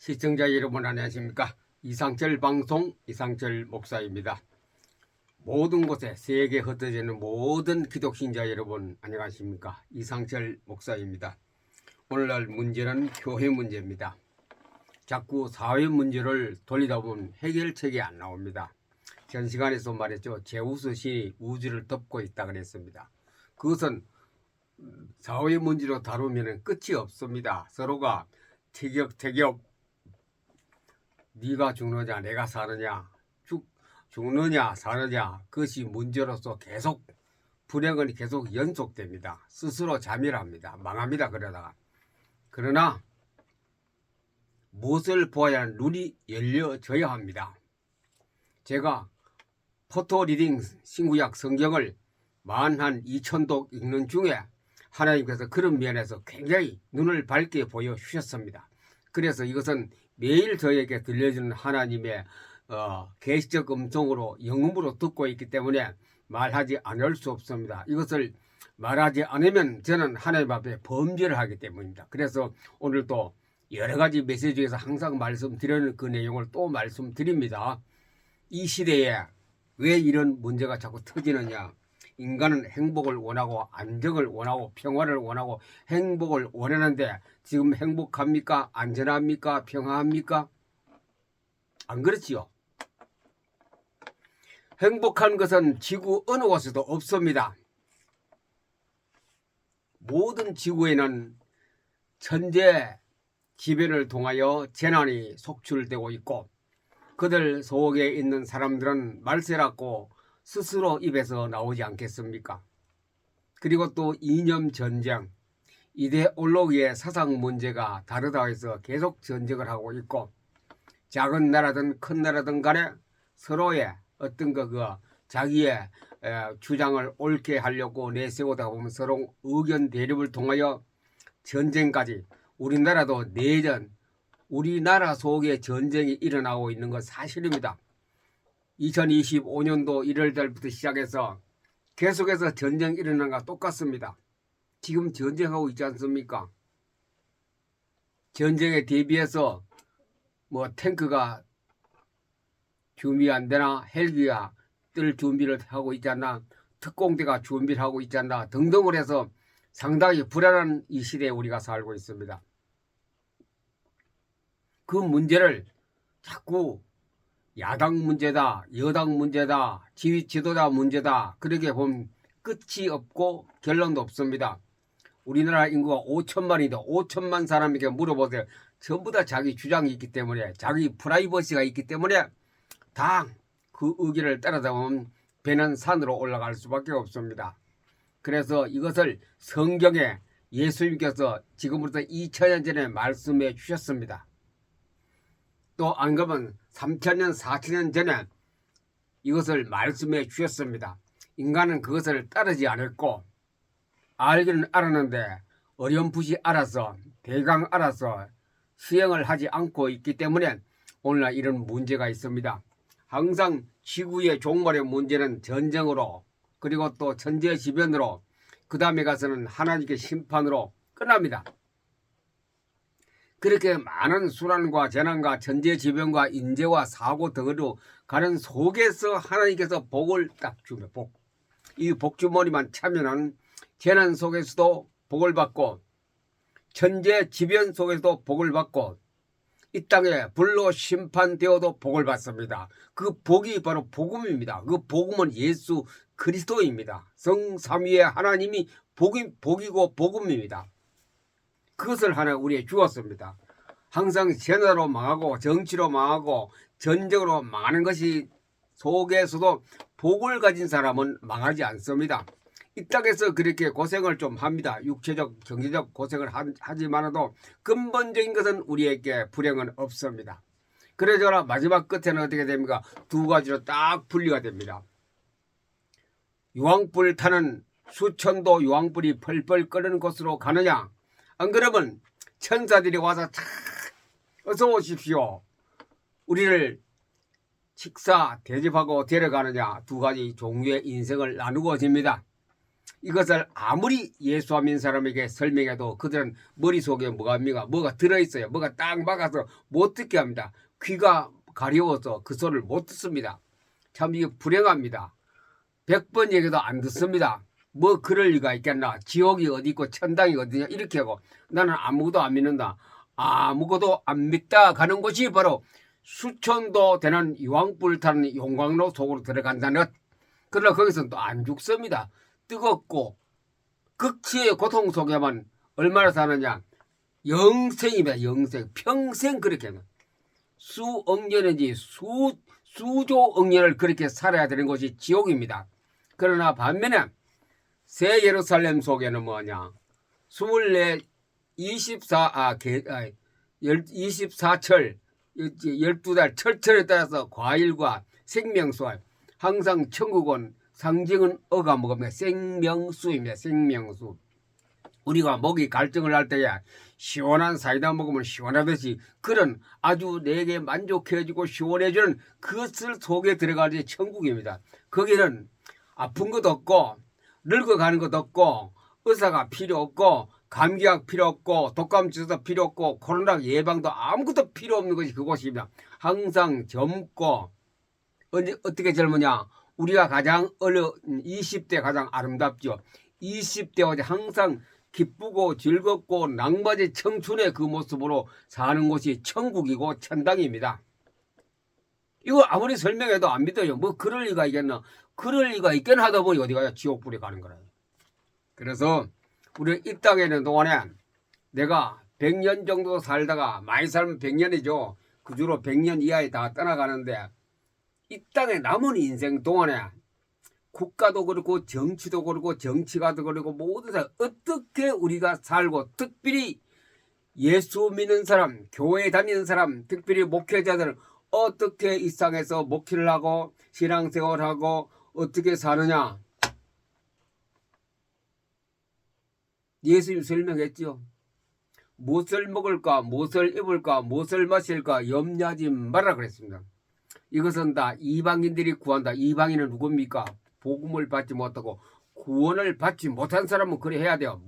시청자 여러분 안녕하십니까. 이상철 방송 이상철 목사입니다. 모든 곳에 세계에 흩어지는 모든 기독신자 여러분 안녕하십니까. 이상철 목사입니다. 오늘날 문제는 교회 문제입니다. 자꾸 사회 문제를 돌리다 보면 해결책이 안 나옵니다. 전 시간에서 말했죠. 제우스 신이 우주를 덮고 있다 그랬습니다. 그것은 사회 문제로 다루면 끝이 없습니다. 서로가 티격태격 네가 죽느냐 내가 사느냐 죽느냐 사느냐 그것이 문제로서 계속 불행은 계속 연속됩니다. 스스로 자멸합니다. 망합니다. 그러나 무엇을 보아야 눈이 열려져야 합니다. 제가 포토리딩 신구약 성경을 만 한 2000독 읽는 중에 하나님께서 그런 면에서 굉장히 눈을 밝게 보여주셨습니다. 그래서 이것은 매일 저에게 들려주는 하나님의 계시적 음성으로 영음으로 듣고 있기 때문에 말하지 않을 수 없습니다. 이것을 말하지 않으면 저는 하나님 앞에 범죄를 하기 때문입니다. 그래서 오늘도 여러 가지 메시지 중에서 항상 말씀드리는 그 내용을 또 말씀드립니다. 이 시대에 왜 이런 문제가 자꾸 터지느냐. 인간은 행복을 원하고 안정을 원하고 평화를 원하고 행복을 원하는데 지금 행복합니까? 안전합니까? 평화합니까? 안 그렇지요. 행복한 것은 지구 어느 곳에도 없습니다. 모든 지구에는 천재 지변을 통하여 재난이 속출되고 있고 그들 속에 있는 사람들은 말세라고 스스로 입에서 나오지 않겠습니까? 그리고 또 이념 전쟁, 이데올로기의 사상 문제가 다르다 해서 계속 전쟁을 하고 있고 작은 나라든 큰 나라든 간에 서로의 어떤 자기의 주장을 옳게 하려고 내세우다 보면 서로 의견 대립을 통하여 전쟁까지 우리나라도 내전, 우리나라 속에 전쟁이 일어나고 있는 건 사실입니다. 2025년도 1월 달부터 시작해서 계속해서 전쟁이 일어나는 것과 똑같습니다. 지금 전쟁하고 있지 않습니까? 전쟁에 대비해서 탱크가 준비 안 되나 헬기가 뜰 준비를 하고 있지 않나 특공대가 준비를 하고 있지 않나 등등을 해서 상당히 불안한 이 시대에 우리가 살고 있습니다. 그 문제를 자꾸 야당 문제다, 여당 문제다, 지도자 문제다 그렇게 보면 끝이 없고 결론도 없습니다. 우리나라 인구가 5천만인데 5천만 사람에게 물어보세요. 전부 다 자기 주장이 있기 때문에 자기 프라이버시가 있기 때문에 다 그 의견을 따르다 보면 배는 산으로 올라갈 수밖에 없습니다. 그래서 이것을 성경에 예수님께서 지금부터 2000년 전에 말씀해 주셨습니다. 또 안 그러면 3000년, 4000년 전에 이것을 말씀해 주셨습니다. 인간은 그것을 따르지 않았고 알기는 알았는데 어렴풋이 알아서 대강 알아서 수행을 하지 않고 있기 때문에 오늘날 이런 문제가 있습니다. 항상 지구의 종말의 문제는 전쟁으로 그리고 또 천재지변으로 그 다음에 가서는 하나님께 심판으로 끝납니다. 그렇게 많은 수난과 재난과 천재지변과 인재와 사고 등으로 가는 속에서 하나님께서 복을 딱 주며 이 복주머니만 차면은 재난 속에서도 복을 받고 천재지변 속에서도 복을 받고 이 땅에 불로 심판되어도 복을 받습니다. 그 복이 바로 복음입니다. 그 복음은 예수 그리스도입니다. 성삼위의 하나님이 복이고 복음입니다. 그것을 하나 우리에게 주었습니다. 항상 재난으로 망하고 정치로 망하고 전쟁으로 망하는 것이 속에서도 복을 가진 사람은 망하지 않습니다. 이 땅에서 그렇게 고생을 좀 합니다. 육체적 경제적 고생을 하지만도 근본적인 것은 우리에게 불행은 없습니다. 그러저나 마지막 끝에는 어떻게 됩니까? 두 가지로 딱 분리가 됩니다. 유황불 타는 수천도 유황불이 펄펄 끓는 곳으로 가느냐, 안 그러면 천사들이 와서 탁 어서 오십시오 우리를 식사 대접하고 데려가느냐, 두 가지 종류의 인생을 나누어집니다. 이것을 아무리 예수 안 믿는 사람에게 설명해도 그들은 머릿속에 뭐가 합니까? 뭐가 들어있어요. 뭐가 딱 막아서 못 듣게 합니다. 귀가 가려워서 그 소리를 못 듣습니다. 참 이게 불행합니다. 100번 얘기도 안 듣습니다. 뭐 그럴 리가 있겠나. 지옥이 어디 있고 천당이 어디냐 이렇게 하고 나는 아무것도 안 믿는다. 아무것도 안 믿다 가는 곳이 바로 수천도 되는 유황불 타는 용광로 속으로 들어간다는 것. 그러나 거기서는 또 안 죽습니다. 뜨겁고 극치의 고통 속에만 얼마나 사느냐. 영생입니다. 영생. 평생 그렇게 하면 수억 년인지 수조억 년을 그렇게 살아야 되는 것이 지옥입니다. 그러나 반면에 새 예루살렘 속에는 뭐냐. 24철 12달 철철에 따라서 과일과 생명수와 항상 천국은 상징은 어가 먹으면 생명수입니다. 생명수. 우리가 목이 갈증을 할 때에 시원한 사이다 먹으면 시원하듯이 그런 아주 내게 만족해주고 시원해주는 그것을 속에 들어가는 천국입니다. 거기는 아픈 것도 없고 늙어가는 것도 없고 의사가 필요 없고 감기약 필요 없고 독감 주사 필요 없고 코로나 예방도 아무것도 필요 없는 것이 그곳입니다. 항상 젊고 어떻게 젊으냐. 우리가 가장 20대 가장 아름답죠. 20대와 항상 기쁘고 즐겁고 낭만의 청춘의 그 모습으로 사는 곳이 천국이고 천당입니다. 이거 아무리 설명해도 안 믿어요. 뭐 그럴 리가 있겠나. 그럴 리가 있겠나 하다 보니 어디가 지옥불에 가는 거라. 그래서 우리 이 땅에 있는 동안에 내가 100년 정도 살다가 많이 살면 100년이죠. 그 주로 100년 이하에 다 떠나가는데 이 땅에 남은 인생 동안에 국가도 그렇고 정치도 그렇고 정치가도 그렇고 모두 다 어떻게 우리가 살고 특별히 예수 믿는 사람, 교회 다니는 사람, 특별히 목회자들은 어떻게 이 땅에서 목회를 하고 신앙생활하고 어떻게 사느냐. 예수님 설명했죠. 무엇을 먹을까, 무엇을 입을까, 무엇을 마실까 염려하지 말라 그랬습니다. 이것은 다 이방인들이 구한다. 이방인은 누굽니까? 복음을 받지 못하고 구원을 받지 못한 사람은 그래 해야 돼요.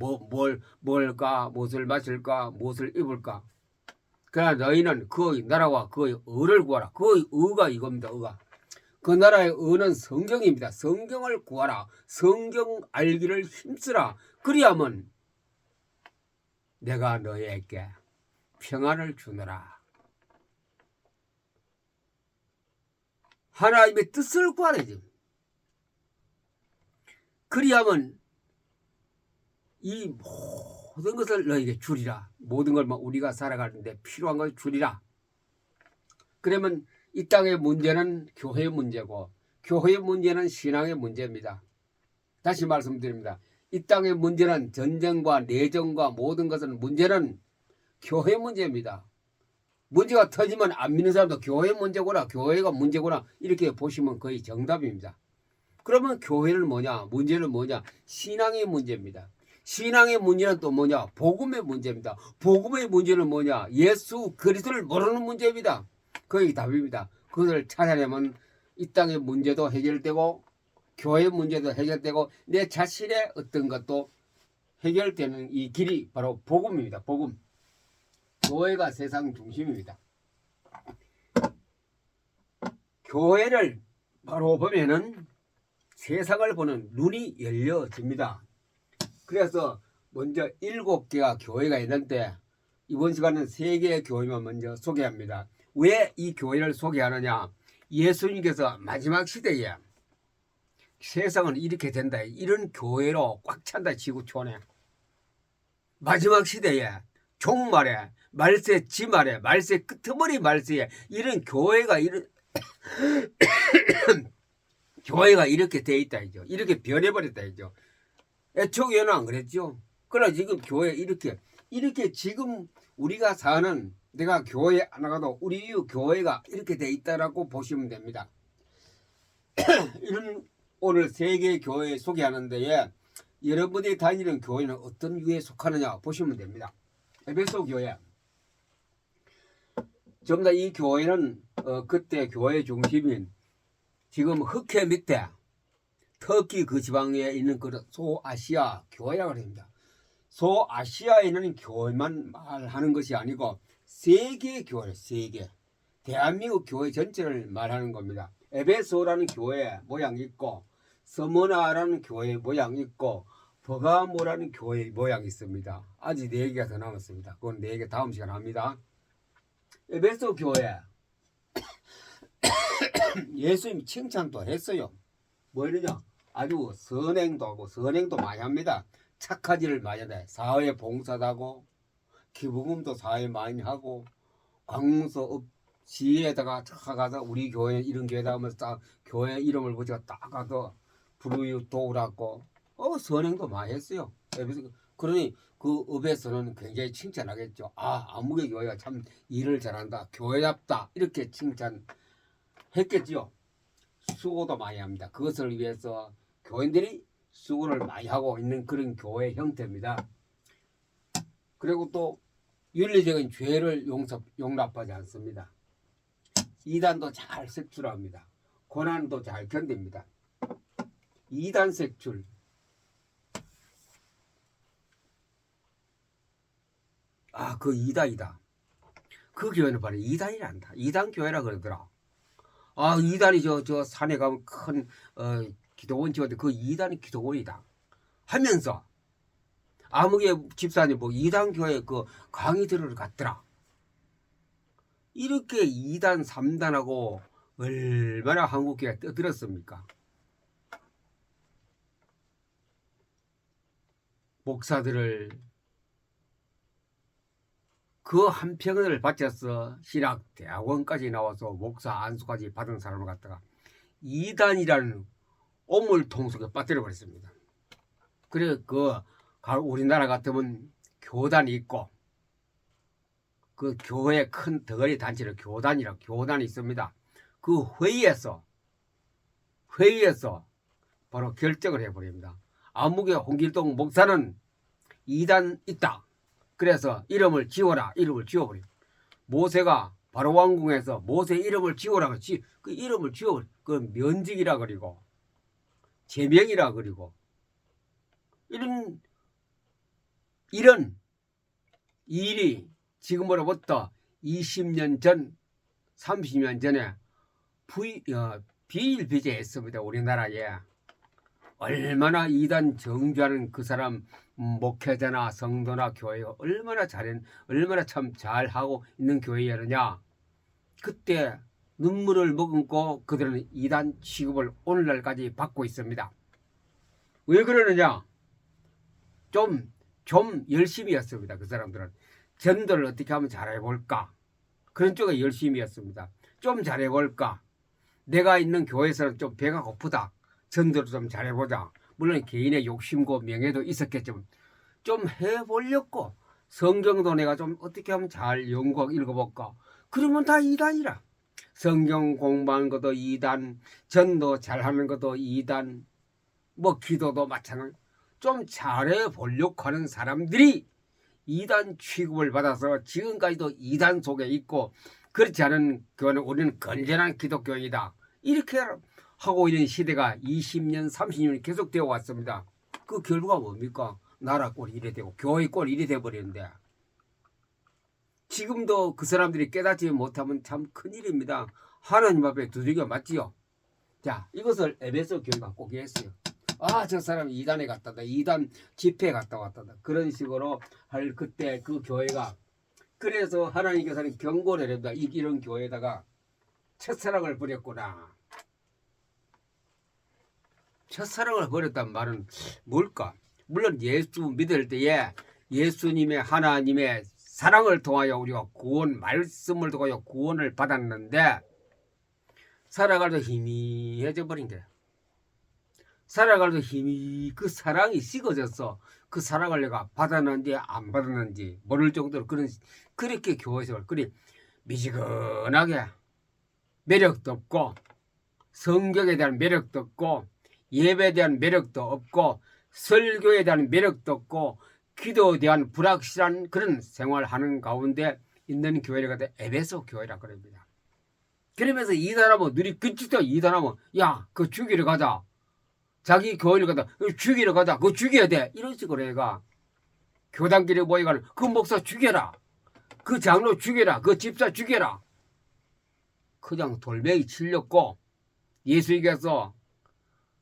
뭘까, 무엇을 마실까, 무엇을 입을까. 그러나 너희는 그의 나라와 그의 의를 구하라. 그의 의가 이겁니다. 의가. 그 나라의 의는 성경입니다. 성경을 구하라. 성경 알기를 힘쓰라. 그리하면 내가 너희에게 평안을 주노라. 하나님의 뜻을 구하래지. 그리하면 이 모든 것을 너에게 주리라. 모든 걸 우리가 살아가는데 필요한 걸 주리라. 그러면 이 땅의 문제는 교회의 문제고 교회의 문제는 신앙의 문제입니다. 다시 말씀드립니다. 이 땅의 문제는 전쟁과 내정과 모든 것은 문제는 교회 문제입니다. 문제가 터지면 안 믿는 사람도 교회 문제구나, 교회가 문제구나 이렇게 보시면 거의 정답입니다. 그러면 교회는 뭐냐? 문제는 뭐냐? 신앙의 문제입니다. 신앙의 문제는 또 뭐냐? 복음의 문제입니다. 복음의 문제는 뭐냐? 예수 그리스도를 모르는 문제입니다. 거의 답입니다. 그것을 찾아내면 이 땅의 문제도 해결되고 교회 문제도 해결되고 내 자신의 어떤 것도 해결되는 이 길이 바로 복음입니다. 복음. 교회가 세상 중심입니다. 교회를 바로 보면은 세상을 보는 눈이 열려집니다. 그래서 먼저 7개가 교회가 있는데 이번 시간은 3개의 교회만 먼저 소개합니다. 왜 이 교회를 소개하느냐? 예수님께서 마지막 시대에 세상은 이렇게 된다. 이런 교회로 꽉 찬다. 지구촌에. 마지막 시대에 종말에 말세 지말에 말세 끄트머리 말세에 이런 교회가 교회가 이렇게 돼 있다 이죠. 이렇게 변해버렸다 이죠. 애초에는 안 그랬죠. 그러나 지금 교회 이렇게 지금 우리가 사는 내가 교회 안 나가도 우리 교회가 이렇게 돼 있다라고 보시면 됩니다. 이런 오늘 3개의 교회 소개하는데 여러분이 다니는 교회는 어떤 유에 속하느냐 보시면 됩니다. 에베소 교회. 전부 다 이 교회는 그때 교회 중심인 지금 흑해 밑에 터키 그 지방에 있는 그 소아시아 교회라고 합니다. 소아시아에 있는 교회만 말하는 것이 아니고 세계 교회, 세계 대한민국 교회 전체를 말하는 겁니다. 에베소라는 교회 모양이 있고 스무나라는 교회 모양이 있고 버가모라는 교회 모양이 있습니다. 아직 4개가 더 남았습니다. 그건 4개 다음 시간에 합니다. 에베소 교회 예수님이 칭찬도 했어요. 뭐냐? 아주 선행도 하고 선행도 많이 합니다. 착하지를 많이 한다. 사회 봉사도 하고 기부금도 사회 많이 하고 광문서 지혜에다가 가서 우리 교회 이런 교회다 하면서 딱 교회 이름을 붙여 딱 가서 불우유 도우라고 선행도 많이 했어요. 그러니 그 읍에서는 굉장히 칭찬하겠죠. 아무개 교회가 참 일을 잘한다, 교회답다 이렇게 칭찬했겠지요. 수고도 많이 합니다. 그것을 위해서 교인들이 수고를 많이 하고 있는 그런 교회 형태입니다. 그리고 또 윤리적인 죄를 용납하지 않습니다. 이단도 잘 색출합니다. 고난도 잘 견딥니다. 이단 색출. 그 이단이다. 그 교회는 바로 이단이란다. 이단 교회라 그러더라. 이단이 저 산에 가면 큰 기도원 지었는데 그 이단이 기도원이다 하면서 아무개 집사님 뭐 이단 교회 그 강의 들으러 갔더라. 이렇게 2단 3단하고 얼마나 한국교회가 떠들었습니까? 목사들을 그 한 평을 바쳐서 신학 대학원까지 나와서 목사 안수까지 받은 사람을 갖다가 2단이라는 오물통 속에 빠뜨려 버렸습니다. 그래 우리나라 같으면 교단이 있고 그 교회 큰 덩어리 단체를 교단이 있습니다. 그 회의에서 바로 결정을 해버립니다. 아무개 홍길동 목사는 2단 있다. 그래서 이름을 지워라. 이름을 지워버립니다. 모세가 바로 왕궁에서 모세 이름을 지워라. 그 이름을 지워버려. 그 면직이라 그리고 제명이라 그리고 이런 일이 지금으로부터 20년 전, 30년 전에 비일비재했습니다. 우리나라에. 얼마나 이단 정죄하는 그 사람 목회자나 성도나 교회가 얼마나 참 잘하고 있는 교회였느냐. 그때 눈물을 머금고 그들은 이단 취급을 오늘날까지 받고 있습니다. 왜 그러느냐? 좀 열심히 했습니다. 그 사람들은 전도를 어떻게 하면 잘해볼까, 그런 쪽에 열심히 했습니다. 좀 잘해볼까, 내가 있는 교회에서는 좀 배가 고프다, 전도를 좀 잘해보자. 물론 개인의 욕심고 명예도 있었겠지만 좀 해보려고 성경도 내가 좀 어떻게 하면 잘 연구하고 읽어볼까. 그러면 다 2단이라. 성경 공부하는 것도 2단, 전도 잘하는 것도 2단, 뭐 기도도 마찬가지. 좀 잘해보려고 하는 사람들이 2단 취급을 받아서 지금까지도 2단 속에 있고, 그렇지 않은 교회는 우리는 건전한 기독교이다 이렇게 하고 있는 시대가 20년 30년이 계속되어 왔습니다. 그 결과가 뭡니까? 나라 꼴이 이래 되고 교회 꼴이 이래 돼버리는데, 지금도 그 사람들이 깨닫지 못하면 참 큰일입니다. 하나님 앞에 두들겨 맞지요. 자, 이것을 에베소 교회가 꼭 했어요. 저 사람 2단에 갔다 왔다, 2단 집회에 갔다 왔다, 그런 식으로 할 그때 그 교회가, 그래서 하나님께서는 경고를 합니다. 이런 교회에다가 첫사랑을 버렸구나. 첫사랑을 버렸단 말은 뭘까? 물론 예수 믿을 때에 예수님의 하나님의 사랑을 통하여 우리가 말씀을 통하여 구원을 받았는데 살아가도 희미해져 버린 거야. 살아가도 힘이, 그 사랑이 식어졌어. 그 사랑을 내가 받았는지 안 받았는지 모를 정도로 그렇게 교회에서 미지근하게 매력도 없고, 성경에 대한 매력도 없고, 예배에 대한 매력도 없고, 설교에 대한 매력도 없고, 기도에 대한 불확실한 그런 생활하는 가운데 있는 교회가 에베소 교회라 그럽니다. 그러면서 이단하면 누리 끝도 이단하면 야, 그 주기를 가자. 자기 교회를 가다 죽이러 가자. 그거 죽여야 돼. 이런 식으로 해가 교단끼리 모여가는 그 목사 죽여라. 그 장로 죽여라. 그 집사 죽여라. 그냥 돌멩이 칠렸고 예수님께서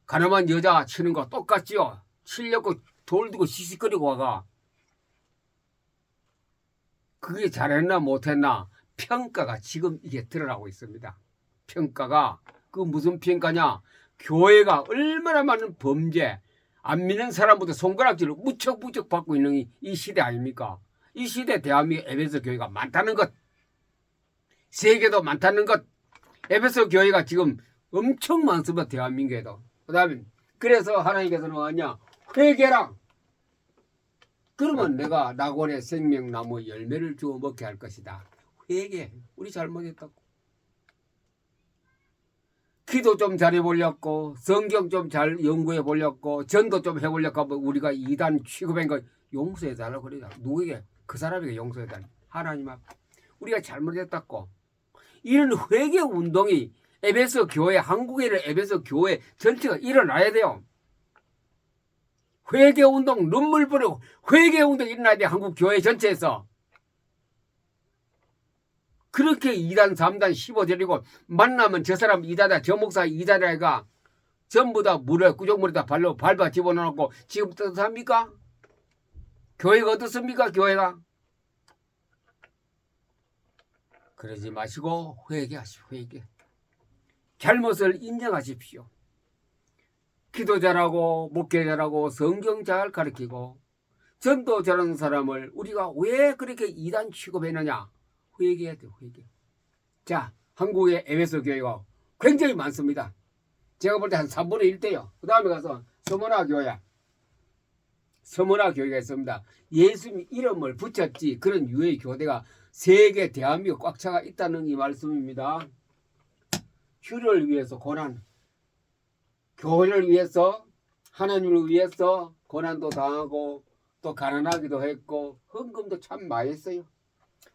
가늠한 여자 치는 거 똑같지요. 칠렸고 돌 두고 시시거리고 와가. 그게 잘했나 못했나 평가가 지금 이게 드러나고 있습니다. 평가가 그 무슨 평가냐. 교회가 얼마나 많은 범죄 안 믿는 사람부터 손가락질을 무척무척 받고 있는 이 시대 아닙니까? 이 시대 대한민국 에베소 교회가 많다는 것. 세계도 많다는 것. 에베소 교회가 지금 엄청 많습니다. 대한민국에도. 그 다음에 그래서 하나님께서는 뭐하냐. 회개라. 그러면 내가 낙원의 생명나무 열매를 주어 먹게 할 것이다. 회개. 우리 잘못했다고. 기도 좀 잘해보려고 성경 좀 잘 연구해보려고 전도 좀 해보려고 하면 우리가 이단 취급한 거 용서해달라고 그래요. 누구에게? 그 사람에게 용서해달라. 하나님 앞. 우리가 잘못했다고. 이런 회개 운동이 에베소 교회, 한국에 있는 에베소 교회 전체가 일어나야 돼요. 회개 운동, 눈물 뿌리고 회개 운동 일어나야 돼. 한국 교회 전체에서. 그렇게 2단, 3단, 15절이고 만나면 저 사람 2다다, 저 목사 2다다가 전부 다 물에 구정물에다 발로 밟아 집어넣고 지금부터 어떻습니까? 교회가 어떻습니까? 교회가. 그러지 마시고 회개하십시오. 회개. 잘못을 인정하십시오. 기도 잘하고 목회 잘하고 성경 잘 가르치고 전도 잘하는 사람을 우리가 왜 그렇게 이단 취급했느냐. 회개해야 돼요. 회개. 자, 한국의 에베소 교회가 굉장히 많습니다. 제가 볼 때 한 3분의 1대요. 그 다음에 가서 서머나 교회. 서머나 교회가 있습니다. 예수님 이름을 붙였지 그런 유의 교대가 세계 대한민국 꽉 차가 있다는 이 말씀입니다. 주를 위해서 고난, 교회를 위해서 하나님을 위해서 고난도 당하고 또 가난하기도 했고 헌금도 참 많이 했어요.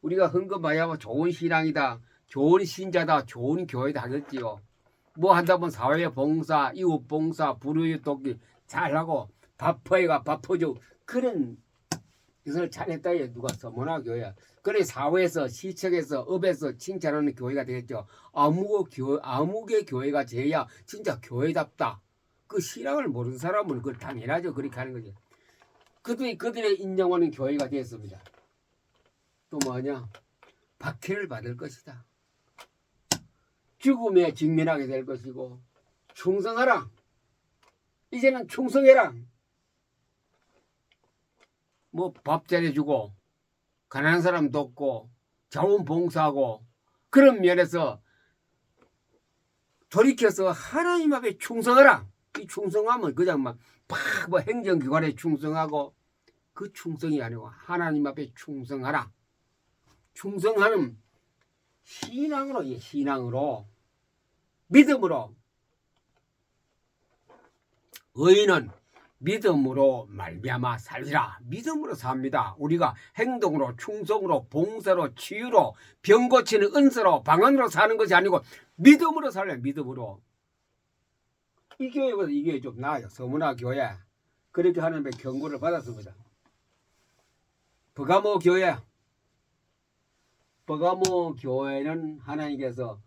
우리가 헌금 많이 하면 좋은 신앙이다, 좋은 신자다, 좋은 교회다 하겠지요. 뭐 한다 보면 사회 봉사, 이웃 봉사, 불우이웃 돕기 잘하고 밥퍼해가 밥퍼주고 그런 것을 잘했다. 누가 서머나 교회야. 그래 사회에서 시청에서 업에서 칭찬하는 교회가 되겠죠. 아무개 교회가 돼야 진짜 교회답다. 그 신앙을 모르는 사람은 그걸 당연하죠. 그렇게 하는 거죠. 그들의 인정하는 교회가 되었습니다. 또 뭐냐? 박해를 받을 것이다. 죽음에 직면하게 될 것이고 충성하라. 이제는 충성해라. 뭐 밥 잘해주고 가난한 사람 돕고 자원봉사하고 그런 면에서 돌이켜서 하나님 앞에 충성하라. 이 충성하면 그냥 막 뭐 행정기관에 충성하고 그 충성이 아니고 하나님 앞에 충성하라. 충성하는 신앙으로, 신앙으로 믿음으로. 의인은 믿음으로 말미암아 살리라. 믿음으로 삽니다. 우리가 행동으로, 충성으로, 봉사로, 치유로, 병 고치는 은사로, 방언으로 사는 것이 아니고 믿음으로 살려요. 믿음으로. 이 교회보다 이 교회 좀 나아요. 서문화 교회. 그렇게 하나님의 경고를 받았습니다. 버가모 교회. 버가모 교회는 하나님께서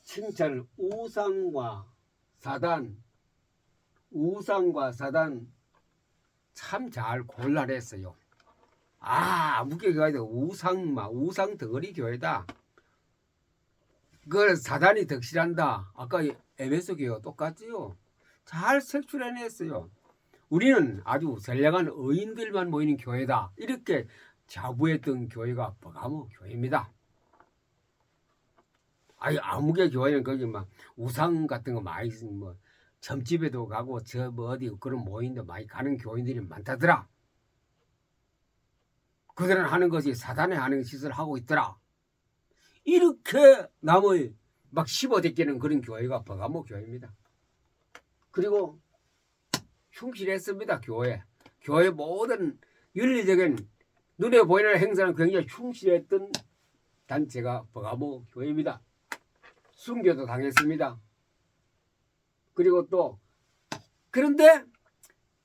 칭찬을 우상과 사단 참 잘 골라냈어요. 무교회가 우상 덩어리 교회다. 그걸 사단이 득실한다. 아까 에베소 교회가 똑같지요. 잘 색출해냈어요. 우리는 아주 선량한 의인들만 모이는 교회다. 이렇게 자부했던 교회가 버가모 교회입니다. 아무개 교회는 거기 막 우상 같은 거 많이 뭐 점집에도 가고 저 뭐 어디 그런 모임도 많이 가는 교인들이 많다더라. 그들은 하는 것이 사단이 하는 짓을 하고 있더라. 이렇게 남의 막 씹어대끼는 그런 교회가 버가모 교회입니다. 그리고 충실했습니다. 교회 모든 윤리적인 눈에 보이는 행사는 굉장히 충실했던 단체가 버가모 교회입니다. 순교도 당했습니다. 그리고 또 그런데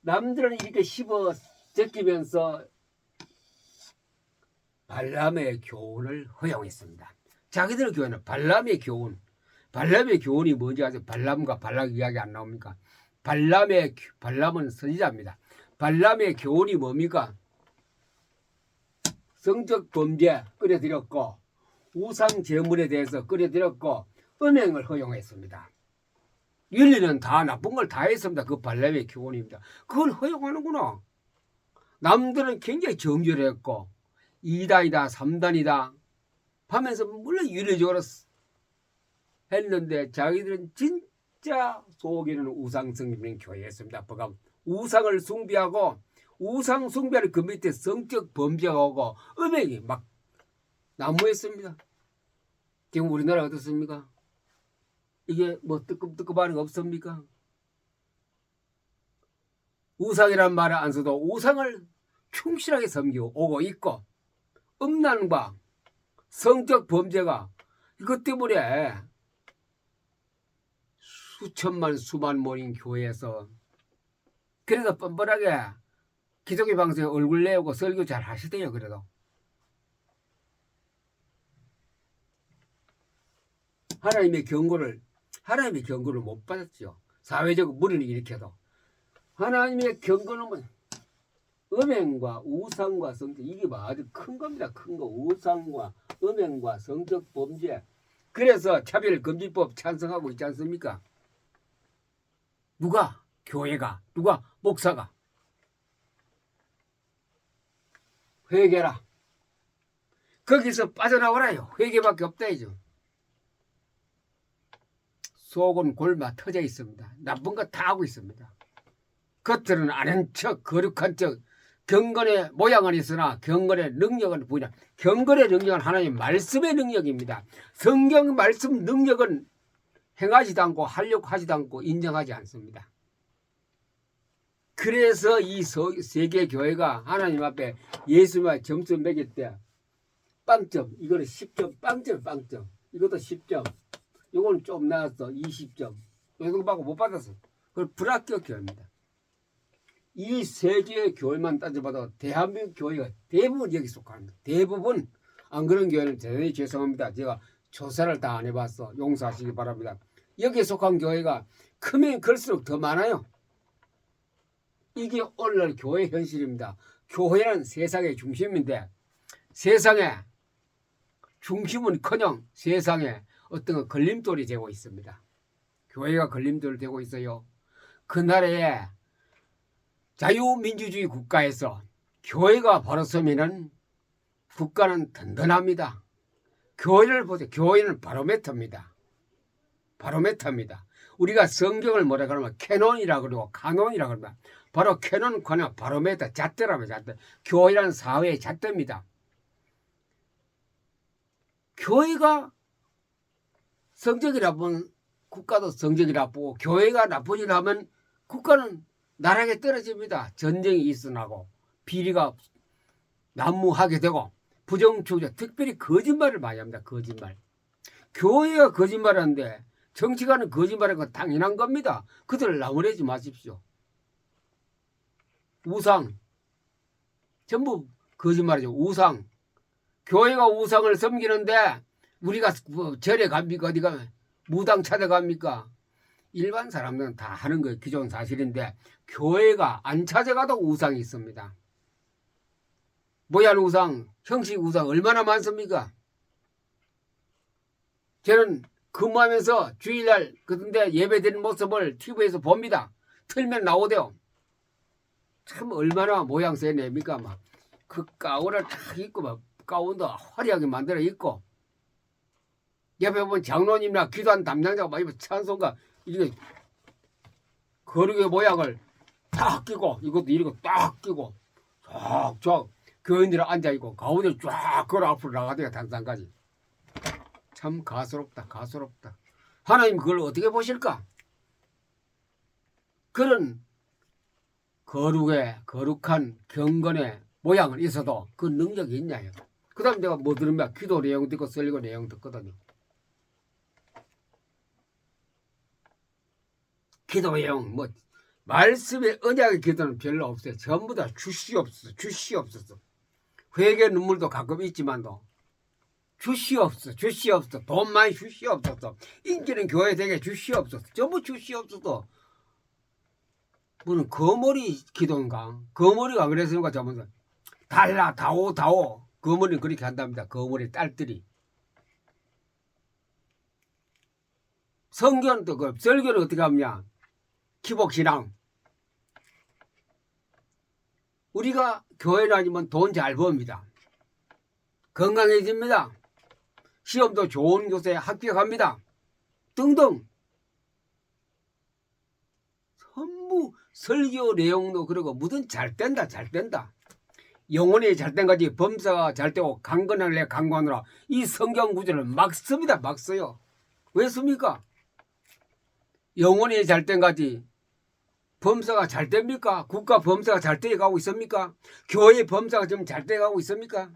남들은 이렇게 씹어 제끼면서 발람의 교훈을 허용했습니다. 자기들의 교훈은 발람의 교훈. 발람의 교훈이 뭔지 아세요? 발람과 발락 이야기 안 나옵니까? 발람은 선지자입니다. 발람의 교훈이 뭡니까? 성적 범죄 끌어들였고 우상 제물에 대해서 끌어들였고 음행을 허용했습니다. 윤리는 다 나쁜 걸 다 했습니다. 그 발람의 교훈입니다. 그걸 허용하는구나. 남들은 굉장히 정죄했고 2단이다 3단이다 하면서 물론 윤리적으로 했는데 자기들은 진짜 속에는 우상성 있는 교회였습니다. 우상을 숭배하고 우상 숭배를 그 밑에 성적 범죄가 오고 음행이 막 난무했습니다. 지금 우리나라 어떻습니까? 이게 뭐 뜨끔뜨끔하는 거 없습니까? 우상이란 말을 안 써도 우상을 충실하게 섬기고 오고 있고 음란과 성적 범죄가 이것 때문에 수천만 수만 모인 교회에서 그래도 뻔뻔하게 기독교 방송에 얼굴 내오고 설교 잘 하시대요. 그래도 하나님의 경고를 못 받았죠. 사회적 물의를 일으켜도 하나님의 경고는 뭐 음행과 우상과 성적 이게 아주 큰 겁니다. 큰 거. 우상과 음행과 성적 범죄. 그래서 차별금지법 찬성하고 있지 않습니까? 누가? 교회가. 누가? 목사가. 회개라. 거기서 빠져나오라요. 회개밖에 없다 이죠. 속은 골마 터져 있습니다. 나쁜 거 다 하고 있습니다. 겉으로는 아는 척, 거룩한 척, 경건의 모양은 있으나 경건의 능력은 부인하. 경건의 능력은 하나님 말씀의 능력입니다. 성경 말씀 능력은 행하지도 않고 하려고 하지도 않고 인정하지 않습니다. 그래서 이 세계 교회가 하나님 앞에 예수님의 점수 매길 때 빵점, 이거는 10점, 빵점. 이것도 10점. 이거는 좀 나왔어. 20점. 이거 받고 못 받았어. 그걸 불합격 교회입니다. 이 세계의 교회만 따져봐도 대한민국 교회가 대부분 여기 속합니다. 대부분. 안 그런 교회는 대단히 죄송합니다. 제가 조사를 다 안 해봤어. 용서하시기 바랍니다. 여기에 속한 교회가 크면 클수록 더 많아요. 이게 오늘날 교회 현실입니다. 교회는 세상의 중심인데 세상의 중심은커녕 세상에 어떤 걸림돌이 되고 있습니다. 교회가 걸림돌이 되고 있어요. 그 나라에 자유민주주의 국가에서 교회가 바로 서면은 국가는 든든합니다. 교회를 보세요. 교회는 바로메터입니다. 바로메터입니다. 우리가 성경을 뭐라 그러면 캐논이라 그러고 카논이라 그러면 바로 캐논, 카논, 바로메터, 잣대라면 잣대. 교회라는 사회의 잣대입니다. 교회가 성적이 나쁘면 국가도 성적이 나쁘고 교회가 나쁜 일 하면 국가는 나락에 떨어집니다. 전쟁이 일어나고 비리가 난무하게 되고 부정추적, 특별히 거짓말을 많이 합니다. 거짓말. 교회가 거짓말하는데 정치가는 거짓말하는 건 당연한 겁니다. 그들을 나무래지 마십시오. 우상 전부 거짓말이죠. 우상. 교회가 우상을 섬기는데 우리가 절에 갑니까? 어디 가면 무당 찾아갑니까? 일반 사람들은 다 하는 거예요. 기존 사실인데 교회가 안 찾아가도 우상이 있습니다. 모양 우상, 형식 우상 얼마나 많습니까? 저는 근무하면서 주일날 그런데 예배드리는 모습을 TV에서 봅니다. 틀면 나오대요. 참 얼마나 모양새 냅니까? 막 그 가운을 딱 입고 막 가운도 화려하게 만들어 입고 옆에 보면 장로님이나 기도한 담당자가 막 입어 찬송가 이렇게 거룩의 모양을 딱 끼고 이것도 이렇게 딱 끼고 쫙쫙 교인들이 앉아있고 가운데 쫙 걸어 앞으로 나가대요. 단상까지. 참 가소롭다. 가소롭다. 하나님 그걸 어떻게 보실까? 그런 거룩한 경건의 모양은 있어도 그 능력이 있냐요. 그 다음 내가 뭐 들으면 기도 내용 듣고 설교 내용 듣거든요. 기도 내용 뭐 말씀의 언약의 기도는 별로 없어요. 전부 다 주시옵소서, 주시옵소서. 회개 눈물도 가끔 있지만도 주시옵소서, 주시옵소서. 돈 많이 주시옵소서. 인기는 교회 되게 주시옵소서. 전부 주시옵소서. 무슨 거머리 기도인가? 거머리가 그랬으니까 저번에 달라 다오 다오. 거머리는 그렇게 한답니다. 거머리 딸들이. 성경은 또 그 설교는 어떻게 하냐? 기복신앙. 우리가 교회 다니면 돈 잘 법니다. 건강해집니다. 시험도 좋은 곳에 합격합니다. 등등. 전부 설교 내용도 그러고 뭐든 잘 된다 잘 된다. 영혼이 잘 된 거지 범사가 잘 되고 강건하래 강건하라. 이 성경 구절을 막 씁니다. 막 써요. 왜 씁니까? 영혼이 잘 된 거지 범사가 잘 됩니까? 국가 범사가 잘 돼가고 있습니까? 교회 범사가 지금 잘 돼가고 있습니까?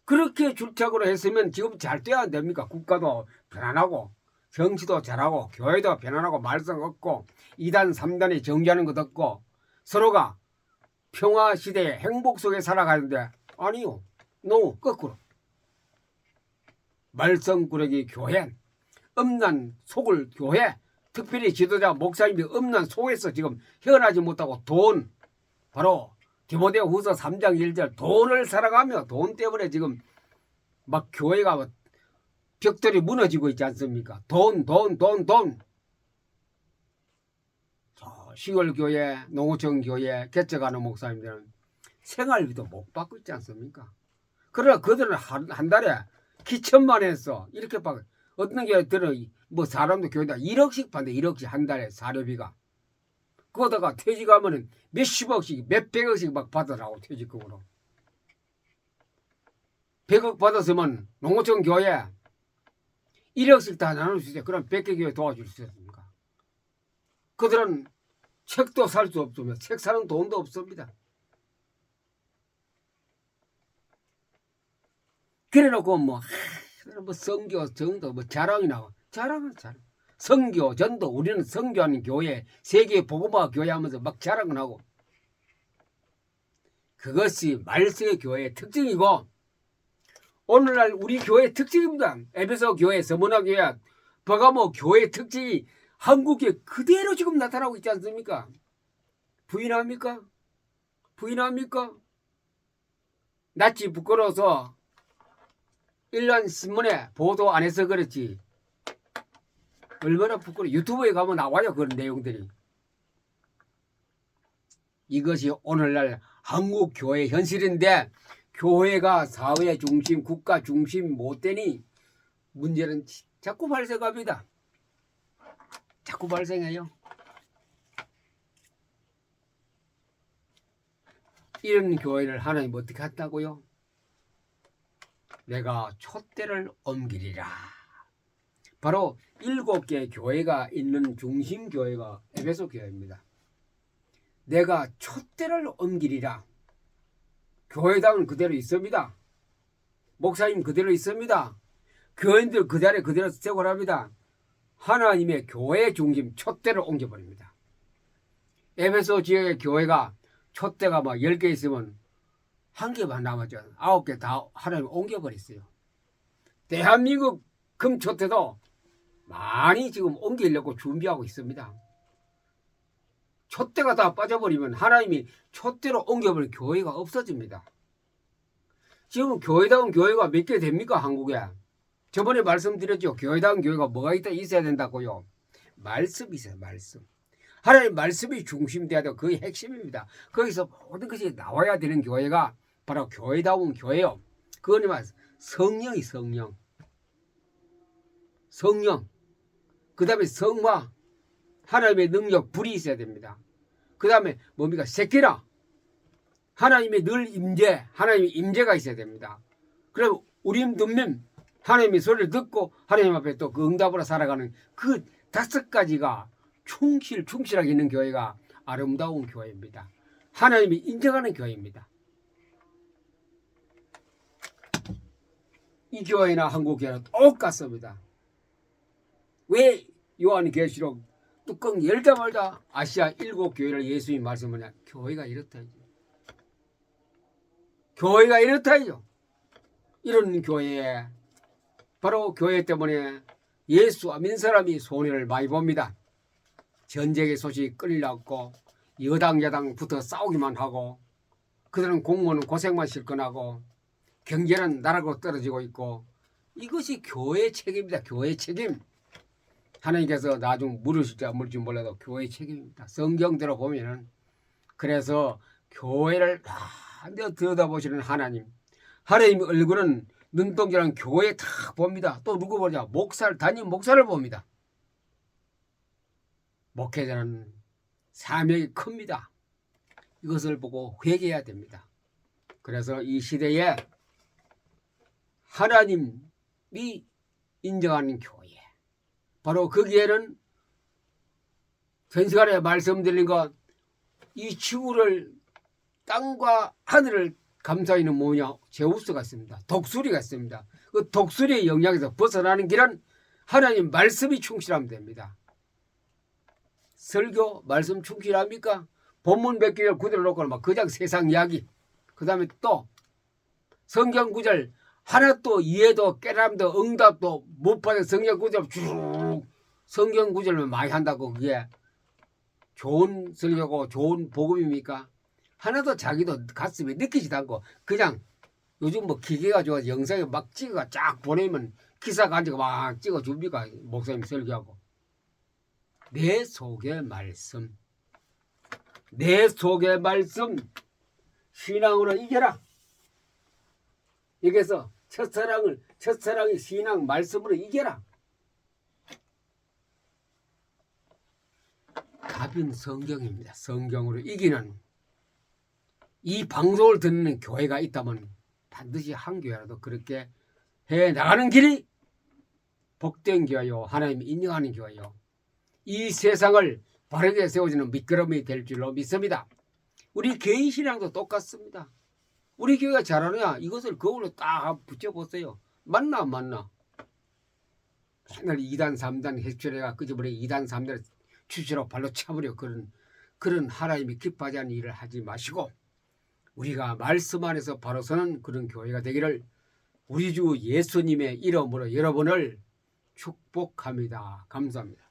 그렇게 줄착으로 했으면 지금 잘 돼야 안 됩니까? 국가도 편안하고 정치도 잘하고 교회도 편안하고 말썽 없고 2단 3단이 정지하는 것 없고 서로가 평화시대의 행복 속에 살아가는데 아니요. 노 거꾸로 말썽꾸러기 교회 음란 속을 교회 특별히 지도자 목사님이 없는 속에서 지금 헤어나지 못하고 돈 바로 디모데 후서 3장 1절 돈을 살아가며 돈 때문에 지금 막 교회가 벽돌이 무너지고 있지 않습니까? 돈. 시골교회 농어촌교회 개척하는 목사님들은 생활비도 못 받고 있지 않습니까? 그러나 그들은 한 달에 기천만 해서 이렇게 받고 어떤 교회들은 뭐 사람도 교회다 1억씩 받는데 1억씩 한 달에 사료비가 그러다가 퇴직하면은 몇십억씩 몇백억씩 막 받으라고 퇴직금으로 100억 받았으면 농어촌 교회 1억씩 다 나눌 수 있어요. 그럼 100개 교회 도와줄 수 있습니까? 그들은 책도 살 수 없으며 책 사는 돈도 없습니다. 그래놓고 뭐 성교 정도 뭐 자랑이나 자랑은 자랑. 성교 전도 우리는 성교하는 교회 세계 복음화 교회 하면서 막 자랑을 하고 그것이 말씀의 교회의 특징이고 오늘날 우리 교회의 특징입니다. 에베소 교회, 서문화 교회, 버가모 교회의 특징이 한국에 그대로 지금 나타나고 있지 않습니까? 부인합니까? 부인합니까? 낯이 부끄러워서 일반 신문에 보도 안 해서 그렇지 얼마나 부끄러워. 유튜브에 가면 나와요. 그런 내용들이. 이것이 오늘날 한국 교회 현실인데 교회가 사회 중심, 국가 중심 못 되니 문제는 자꾸 발생합니다. 자꾸 발생해요. 이런 교회를 하나님 어떻게 한다고요? 내가 촛대를 옮기리라. 바로 7개 교회가 있는 중심 교회가 에베소 교회입니다. 내가 촛대를 옮기리라. 교회당은 그대로 있습니다. 목사님 그대로 있습니다. 교인들 그 자리에 그대로 세골합니다. 하나님의 교회 중심 촛대를 옮겨버립니다. 에베소 지역의 교회가 촛대가 막 10개 있으면 한 개만 남았죠. 9개 다 하나님 옮겨버렸어요. 대한민국 금촛대도 많이 지금 옮기려고 준비하고 있습니다. 촛대가 다 빠져버리면 하나님이 촛대로 옮겨버린 교회가 없어집니다. 지금 교회다운 교회가 몇 개 됩니까? 한국에. 저번에 말씀드렸죠. 교회다운 교회가 뭐가 있어야 된다고요. 말씀이 있어요. 말씀. 하나님 말씀이 중심돼야 되고 그게 핵심입니다. 거기서 모든 것이 나와야 되는 교회가 바로 교회다운 교회요. 그거는 성령이 성령. 그 다음에 성화. 하나님의 능력, 불이 있어야 됩니다. 그 다음에 뭡니까? 세키나. 하나님의 늘 임재, 하나님의 임재가 있어야 됩니다. 그럼 우림 둠림, 하나님의 소리를 듣고 하나님 앞에 또 그 응답으로 살아가는 그 5가지가 충실하게 있는 교회가 아름다운 교회입니다. 하나님이 인정하는 교회입니다. 이 교회나 한국 교회는 똑같습니다. 왜 요한계시록 뚜껑 열자마자 아시아 7교회를 예수님이 말씀하냐. 교회가 이렇다. 교회가 이렇다요. 이런 교회에 바로 교회 때문에 예수 안 믿는 사람이 손해를 많이 봅니다. 전쟁의 소식이 끌려왔고 여당 야당 붙어 싸우기만 하고 그들은 공무원은 고생만 실컷 하고 경제는 나라로 떨어지고 있고 이것이 교회의 책임이다. 교회의 책임. 하나님께서 나중 물으실지 안 물을지 몰라도 교회의 책임입니다. 성경대로 보면은 그래서 교회를 반드시 들여다보시는 하나님. 하나님의 얼굴은 눈동자는 교회에 딱 봅니다. 또 누구 보냐? 목사를 담임 목사를 봅니다. 목회자는 사명이 큽니다. 이것을 보고 회개해야 됩니다. 그래서 이 시대에 하나님이 인정하는 교회. 바로 거기에는 전 시간에 말씀드린 것, 이 지구를 땅과 하늘을 감싸이는 뭐냐? 제우스가 있습니다. 독수리가 있습니다. 그 독수리의 영향에서 벗어나는 길은 하나님 말씀이 충실하면 됩니다. 설교 말씀 충실합니까? 본문 몇 개를 구절을 놓고 막 그냥 세상 이야기. 그 다음에 또 성경 구절 하나도 이해도 깨달음도 응답도 못 받은 성경 구절 쭉 성경 구절을 많이 한다고 그게 좋은 설교고 좋은 복음입니까? 하나도 자기도 가슴에 느끼지도 않고 그냥 요즘 뭐 기계가 좋아서 영상에 막 찍어가 쫙 보내면 기사가 앉아서 막 찍어줍니까? 목사님 설교하고. 내 속의 말씀 신앙으로 이겨라. 여기서 첫사랑의 신앙 말씀으로 이겨라. 답은 성경입니다. 성경으로 이기는 이 방송을 듣는 교회가 있다면 반드시 한 교회라도 그렇게 해 나가는 길이 복된 교회요. 하나님이 인정하는 교회요. 이 세상을 바르게 세워주는 미끄럼이 될 줄로 믿습니다. 우리 개인 신앙도 똑같습니다. 우리 교회가 잘하느냐? 이것을 거울로 딱 붙여보세요. 맞나 안 맞나? 맨날 2단 3단 해출해가 끄집어내 2단 3단 추시로 발로 차버려 그런 하나님이 기뻐하지 않는 일을 하지 마시고 우리가 말씀 안에서 바로 서는 그런 교회가 되기를 우리 주 예수님의 이름으로 여러분을 축복합니다. 감사합니다.